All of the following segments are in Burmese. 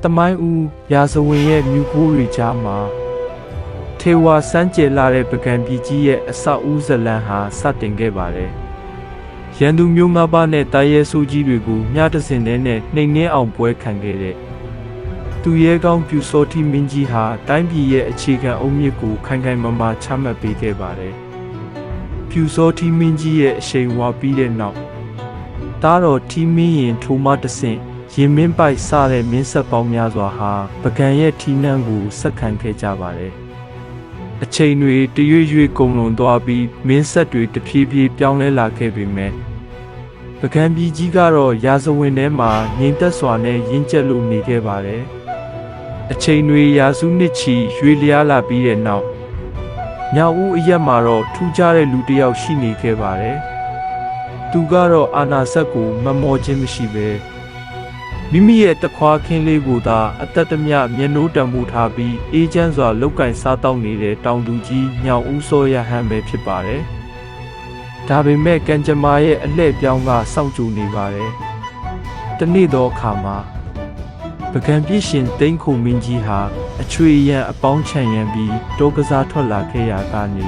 တမိုင်းဦးရာဇဝင်ရဲ့မြူကိုးတွေကြားမှာထေဝါစန်းကျယ်လာတဲ့ပကံပြည်ကြီးရဲ့အဆောက်အဦဇလံဟာစတင်ခဲ့ပါတယ်။ရန်သူမျိုး၅ပါးနဲ့တာရဲဆိုးကြီးတွေကိုမြတစင်နဲ့နှိမ်နှင်းအောင်ပွဲခံခဲ့တဲ့သူရဲကောင်းပြူစောတိမင်းကြီးဟာတိုင်းပြည်ရဲ့အခြေခံအုတ်မြစ်ကိုခိုင်ခိုင်မာမာချမှတ်ပေးခဲ့ပါတယ်။ပြူစောတိမင်းကြီးရဲ့အရှိန်ဝါပြီးတဲ့နောက်တားတော်ထီမင်းရင်ထိုမှတဆင့်ရင်မင်းပိုက်စတဲ့မင်းဆက်ပေါင်းများစွာဟာပကံရဲ့ထီးနှံကိုဆက်ခံခဲ့ကြပါတယ်။အချိန်တွေတရွေ့ရွေ့ကုန်လွန်သွားပြီးမင်းဆက်တွေတဖြည်းဖြည်းပြောင်းလဲလာခဲ့ပေမဲ့ပကံပြည်ကြီးကတော့ရာဇဝင်ထဲမှာငြိမ်သက်စွာနဲ့ရင့်ကျက်လို့နေခဲ့ပါတယ်။အချိန်တွေရာစုနှစ်ချီရွေ့လျားလာပြီးတဲ့နောက်ညောင်ဦးအရက်မှာတော့ထူးခြားတဲ့လူတစ်ယောက်ရှိနေခဲ့ပါတယ်။သူကတော့အာနာဆက်ကိုမမော်ခြင်းမရှိပဲမိမိရဲ့တခွားခင်းလေးကိုသာအသက်တမျှမျက်နှိုးတံပိုးထားပြီးအေးချမ်းစွာလောက်ကင်စားတောက်နေတဲ့တောင်သူကြီးညောင်ဦးစောရဟန်းပဲဖြစ်ပါတယ်။ဒါပေမဲ့ကံကြမ္မာရဲ့အလှည့်ပြောင်းကစောင့်ကြိုနေပါတယ်။တနေ့သောအခါမှာပကံပြည့်ရှင်တိန်ခုံမင်းကြီးဟာအချွေရန်အပေါင်းချံရန်ပြီးတောကစားထွက်လာခဲ့ရာကနေ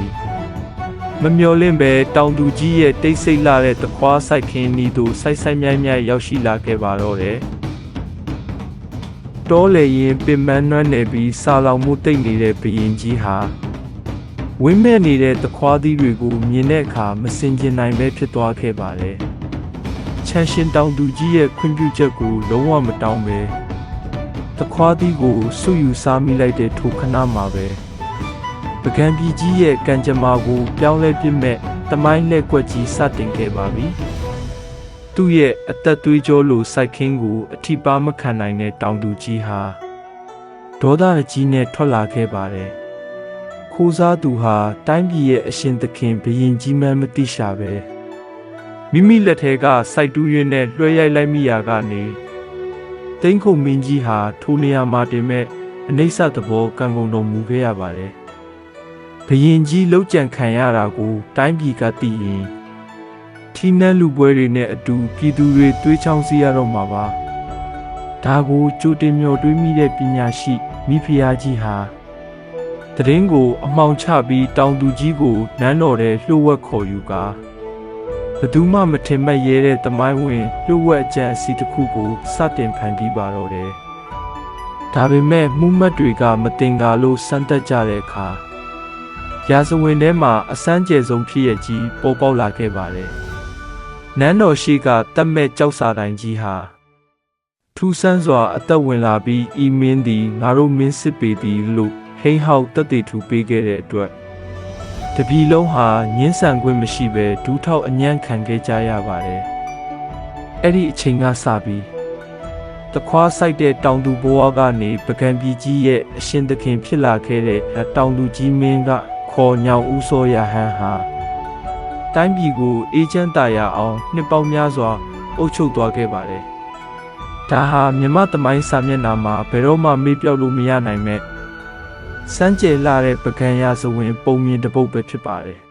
မမျော်လင့်ပဲတောင်သူကြီးရဲ့တိတ်ဆိတ်လာတဲ့တခွားဆိုင်ခင်းဤသို့စိုက်မြိုင်ရောက်ရှိလာခဲ့ပါတော့တယ်။တောလေရင်ပင်မနှွမ်းနေပြီးစာလောင်မှုတိတ်နေတဲ့ဘရင်ကြီးဟာဝင်းမဲ့နေတဲ့တခွားသီးတွေကိုမြင်တဲ့အခါမစင်ကျင်နိုင်ပဲဖြစ်သွားခဲ့ပါတယ်။ချမ်းရှင်တောင်သူကြီးရဲ့ခွင့်ပြုချက်ကိုလုံးဝမတောင်းပဲတခွားသီးကိုဆုယူစားမိလိုက်တဲ့ထိုခဏမှာပဲပကံပြည်ကြီးရဲ့ကံကြမ္မာကိုပြောင်းလဲပြစ်မဲ့တမိုင်းလက်ကွက်ကြီးစတင်ခဲ့ပါပြီ။သူ့ရဲ့အသက်သွေးကြောလိုစိုက်ခင်းကိုအထိပါမခံနိုင်တဲ့တောင်သူကြီးဟာဒေါသကြီးနဲ့ထွက်လာခဲ့ပါတယ်။ခိုးစားသူဟာတိုင်းပြည်ရဲ့အရှင်သခင်ဘုရင်ကြီးမှမသိရှာပဲမိမိလက်ထဲကစိုက်တူးရင်းနဲ့လွှဲရိုက်လိုက်မိရာကနေတိန်ခုံမင်းကြီးဟာထိုနေရာမှာတင်မဲ့အနိစ္စသဘောကံကုန်တော်မူခဲ့ရပါတယ်။ဘုရင်ကြီးလှုပ်ကြံခံရတာကိုတိုင်းပြည်ကသိရင်ထီးနှံလူပွဲတွေနဲ့အတူပြည်သူတွေတွေးချောင်းစီရတော့မှာပါဒါကိုကြိုတင်မျှော်တွေးမိတဲ့ပညာရှိမိဖုရားကြီးဟာတရင်ကိုအမှောင်ချပြီးတောင်သူကြီးကိုနန်းတော်ထဲလှုပ်ဝက်ခေါ်ယူကာဘသူမှမထင်မှတ်ရဲတဲ့တမိုင်းဝင်လှုပ်ဝက်အကြံအစီတစ်ခုကိုစတင်ဖန်တီးပါတော့တယ်ဒါပေမဲ့မှုမှတ်တွေကမတင်ကားလို့စမ်းတက်ကြတဲ့အခါရာဇဝင်ထဲမှာအစမ်းကျယ်ဆုံးဖြစ်ရကြီးပေါ်ပေါက်လာခဲ့ပါတယ်နန်းတော်ရှိကတက်မဲ့ကြောက်စာတိုင်ကြီးဟာထူးဆန်းစွာအသက်ဝင်လာပြီးဤမင်းသည်ငါတို့မင်းစစ်ပေသည်လို့ဟိန်းဟောက်တက်တည်ထူပေးခဲ့တဲ့အတွက်တပြည်လုံးဟာညှင်းဆန်ခွင့်မရှိဘဲဒူးထောက်အညံ့ခံခဲ့ကြရပါတယ်အဲ့ဒီအချိန်ကစပြီးတခွားဆိုင်တဲ့တောင်သူဘဝကနေပကံပြည်ကြီးရဲ့အရှင်သခင်ဖြစ်လာခဲ့တဲ့တောင်သူကြီးမင်းကခေါ်ညောင်ဦးစောရဟန်းဟာတိုင်းပြည်ကိုအေးချမ်းသာရအောင်နှစ်ပေါင်းများစွာအုပ်ချုပ်သွားခဲ့ပါတယ်။ဒါဟာမြမသမိုင်းစာမျက်နှာမှာဘယ်တော့မှမေ့ပျောက်လို့မရနိုင်မဲ့စမ်းကြယ်လာတဲ့ပကံရဇဝင်ပုံမြင်တစ်ပုဒ်ပဲဖြစ်ပါတယ်။